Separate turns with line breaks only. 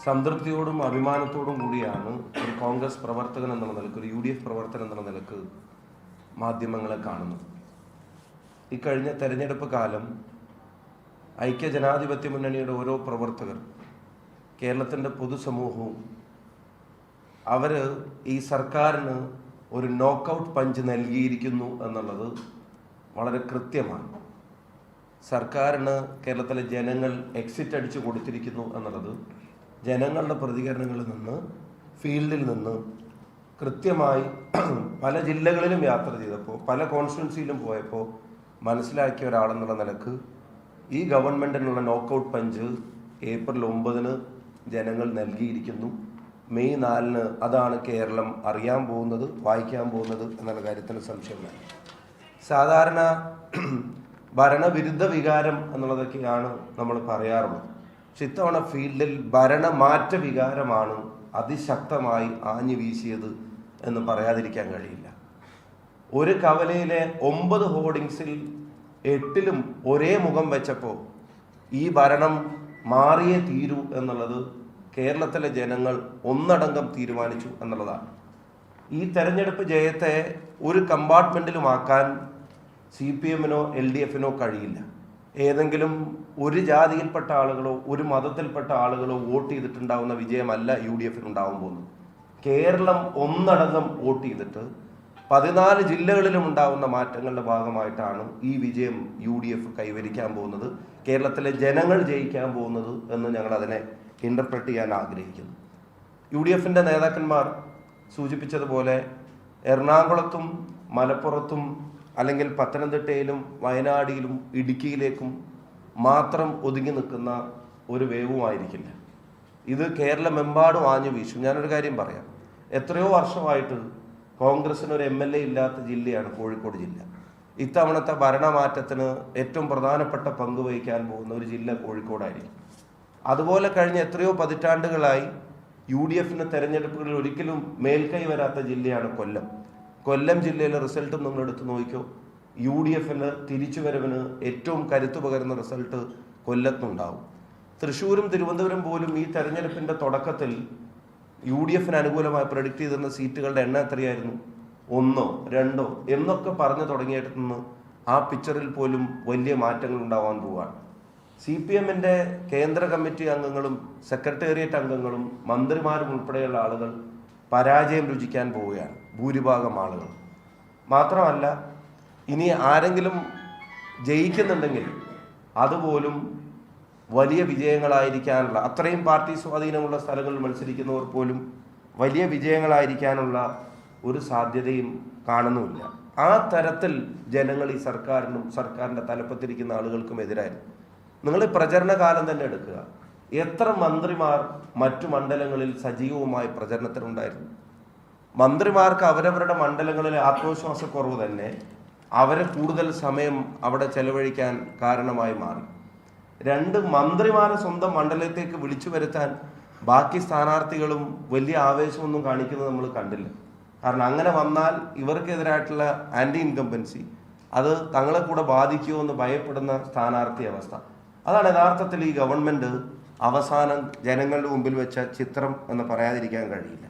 സംതൃപ്തിയോടും അഭിമാനത്തോടും കൂടിയാണ് ഒരു കോൺഗ്രസ് പ്രവർത്തകൻ എന്നുള്ള നിലക്ക്, ഒരു UDF പ്രവർത്തകൻ എന്നുള്ള നിലക്ക് മാധ്യമങ്ങളെ കാണുന്നത്. ഇക്കഴിഞ്ഞ തെരഞ്ഞെടുപ്പ് കാലം ഐക്യജനാധിപത്യ മുന്നണിയുടെ ഓരോ പ്രവർത്തകർ, കേരളത്തിൻ്റെ പൊതുസമൂഹവും അവർ ഈ സർക്കാരിന് ഒരു നോക്കൗട്ട് പഞ്ച് നൽകിയിരിക്കുന്നു എന്നുള്ളത് വളരെ കൃത്യമാണ്. സർക്കാരിന് കേരളത്തിലെ ജനങ്ങൾ എക്സിറ്റ് അടിച്ചു കൊടുത്തിരിക്കുന്നു എന്നുള്ളത് ജനങ്ങളുടെ പ്രതികരണങ്ങളിൽ നിന്ന്, ഫീൽഡിൽ നിന്ന് കൃത്യമായി പല ജില്ലകളിലും യാത്ര ചെയ്തപ്പോൾ, പല കോൺസ്റ്റിറ്റ്യുവൻസിയിലും പോയപ്പോൾ മനസ്സിലാക്കിയ ഒരാളെന്നുള്ള നിലക്ക് ഈ ഗവൺമെൻറ്റിനുള്ള നോക്കൗട്ട് പഞ്ച് ഏപ്രിൽ 9 ജനങ്ങൾ നൽകിയിരിക്കുന്നു. മെയ് 4 അതാണ് കേരളം അറിയാൻ പോകുന്നത്, വായിക്കാൻ പോകുന്നത് എന്നുള്ള കാര്യത്തിൽ സംശയമില്ല. സാധാരണ ഭരണവിരുദ്ധ വികാരം എന്നുള്ളതൊക്കെയാണ് നമ്മൾ പറയാറുള്ളത്. പക്ഷെ ഇത്തവണ ഫീൽഡിൽ ഭരണമാറ്റ വികാരമാണ് അതിശക്തമായി ആഞ്ഞു വീശിയത് എന്ന് പറയാതിരിക്കാൻ കഴിയില്ല. ഒരു കവലയിലെ 9 ഹോർഡിങ്സിൽ 8ലും ഒരേ മുഖം വെച്ചപ്പോൾ ഈ ഭരണം മാറിയേ തീരൂ എന്നുള്ളത് കേരളത്തിലെ ജനങ്ങൾ ഒന്നടങ്കം തീരുമാനിച്ചു എന്നുള്ളതാണ്. ഈ തെരഞ്ഞെടുപ്പ് ജയത്തെ ഒരു കമ്പാർട്ട്മെൻറ്റിലുമാക്കാൻ CPM-നോ LDF-നോ കഴിയില്ല. ഏതെങ്കിലും ഒരു ജാതിയിൽപ്പെട്ട ആളുകളോ ഒരു മതത്തിൽപ്പെട്ട ആളുകളോ വോട്ട് ചെയ്തിട്ടുണ്ടാവുന്ന വിജയമല്ല UDF-നുണ്ടാവാൻ പോകുന്നത്. കേരളം ഒന്നടങ്കം വോട്ട് ചെയ്തിട്ട് 14 ജില്ലകളിലും ഉണ്ടാവുന്ന മാറ്റങ്ങളുടെ ഭാഗമായിട്ടാണ് ഈ വിജയം UDF കൈവരിക്കാൻ പോകുന്നത്, കേരളത്തിലെ ജനങ്ങൾ ജയിക്കാൻ പോകുന്നത് എന്ന് ഞങ്ങൾ അതിനെ ഇൻ്റർപ്രറ്റ് ചെയ്യാൻ ആഗ്രഹിക്കുന്നു. UDF-ൻ്റെ നേതാക്കന്മാർ സൂചിപ്പിച്ചതുപോലെ എറണാകുളത്തും മലപ്പുറത്തും അല്ലെങ്കിൽ പത്തനംതിട്ടയിലും വയനാടിലും ഇടുക്കിയിലേക്കും മാത്രം ഒതുങ്ങി നിൽക്കുന്ന ഒരു വേവുമായിരിക്കില്ല. ഇത് കേരളമെമ്പാടും ആഞ്ഞു വീശും. ഞാനൊരു കാര്യം പറയാം. എത്രയോ വർഷമായിട്ട് കോൺഗ്രസിന് ഒരു MLA ഇല്ലാത്ത ജില്ലയാണ് കോഴിക്കോട് ജില്ല. ഇത്തവണത്തെ ഭരണമാറ്റത്തിന് ഏറ്റവും പ്രധാനപ്പെട്ട പങ്ക് വഹിക്കാൻ പോകുന്ന ഒരു ജില്ല കോഴിക്കോടായിരിക്കും. അതുപോലെ കഴിഞ്ഞ എത്രയോ പതിറ്റാണ്ടുകളായി UDF-ന് തെരഞ്ഞെടുപ്പുകളിൽ ഒരിക്കലും മേൽക്കൈ വരാത്ത ജില്ലയാണ് കൊല്ലം. കൊല്ലം ജില്ലയിലെ റിസൾട്ടും നിങ്ങൾ എടുത്തു നോക്കിക്കോ. UDF-ന് തിരിച്ചുവരവിന് ഏറ്റവും കരുത്തു പകരുന്ന റിസൾട്ട് കൊല്ലത്തുണ്ടാവും. തൃശ്ശൂരും തിരുവനന്തപുരം പോലും ഈ തെരഞ്ഞെടുപ്പിൻ്റെ തുടക്കത്തിൽ UDF-ന് അനുകൂലമായി പ്രഡിക്റ്റ് ചെയ്തിരുന്ന സീറ്റുകളുടെ എണ്ണം എത്രയായിരുന്നു? 1, 2 എന്നൊക്കെ പറഞ്ഞു തുടങ്ങിയിട്ട് നിന്ന് ആ പിക്ചറിൽ പോലും വലിയ മാറ്റങ്ങൾ ഉണ്ടാവാൻ പോവുകയാണ്. CPM-ൻ്റെ കേന്ദ്ര കമ്മിറ്റി അംഗങ്ങളും സെക്രട്ടേറിയറ്റ് അംഗങ്ങളും മന്ത്രിമാരും ഉൾപ്പെടെയുള്ള ആളുകൾ പരാജയം രുചിക്കാൻ പോവുകയാണ്, ഭൂരിഭാഗം ആളുകൾ. മാത്രമല്ല, ഇനി ആരെങ്കിലും ജയിക്കുന്നുണ്ടെങ്കിൽ അതുപോലും വലിയ വിജയങ്ങളായിരിക്കാനുള്ള, അത്രയും പാർട്ടി സ്വാധീനമുള്ള സ്ഥലങ്ങളിൽ മത്സരിക്കുന്നവർ പോലും വലിയ വിജയങ്ങളായിരിക്കാനുള്ള ഒരു സാധ്യതയും കാണുന്നുമില്ല. ആ തരത്തിൽ ജനങ്ങൾ ഈ സർക്കാരിനും സർക്കാരിൻ്റെ തലപ്പത്തിരിക്കുന്ന ആളുകൾക്കും എതിരായിരുന്നു. നിങ്ങൾ പ്രചരണ കാലം തന്നെ എടുക്കുക. എത്ര മന്ത്രിമാർ മറ്റു മണ്ഡലങ്ങളിൽ സജീവമായി പ്രചരണത്തിനുണ്ടായിരുന്നു? മന്ത്രിമാർക്ക് അവരവരുടെ മണ്ഡലങ്ങളിലെ ആത്മവിശ്വാസക്കുറവ് തന്നെ അവരെ കൂടുതൽ സമയം അവിടെ ചെലവഴിക്കാൻ കാരണമായി മാറി. 2 മന്ത്രിമാരെ സ്വന്തം മണ്ഡലത്തേക്ക് വിളിച്ചു വരുത്താൻ ബാക്കി സ്ഥാനാർത്ഥികളും വലിയ ആവേശമൊന്നും കാണിക്കുന്നത് നമ്മൾ കണ്ടില്ല. കാരണം അങ്ങനെ വന്നാൽ ഇവർക്കെതിരായിട്ടുള്ള ആൻറ്റി ഇൻകംബൻസി അത് തങ്ങളെ കൂടെ ബാധിക്കുമോ എന്ന് ഭയപ്പെടുന്ന സ്ഥാനാർത്ഥി അവസ്ഥ. അതാണ് യഥാർത്ഥത്തിൽ ഈ ഗവൺമെൻറ് അവസാനം ജനങ്ങളുടെ മുമ്പിൽ വെച്ച ചിത്രം എന്ന് പറയാതിരിക്കാൻ കഴിയില്ല.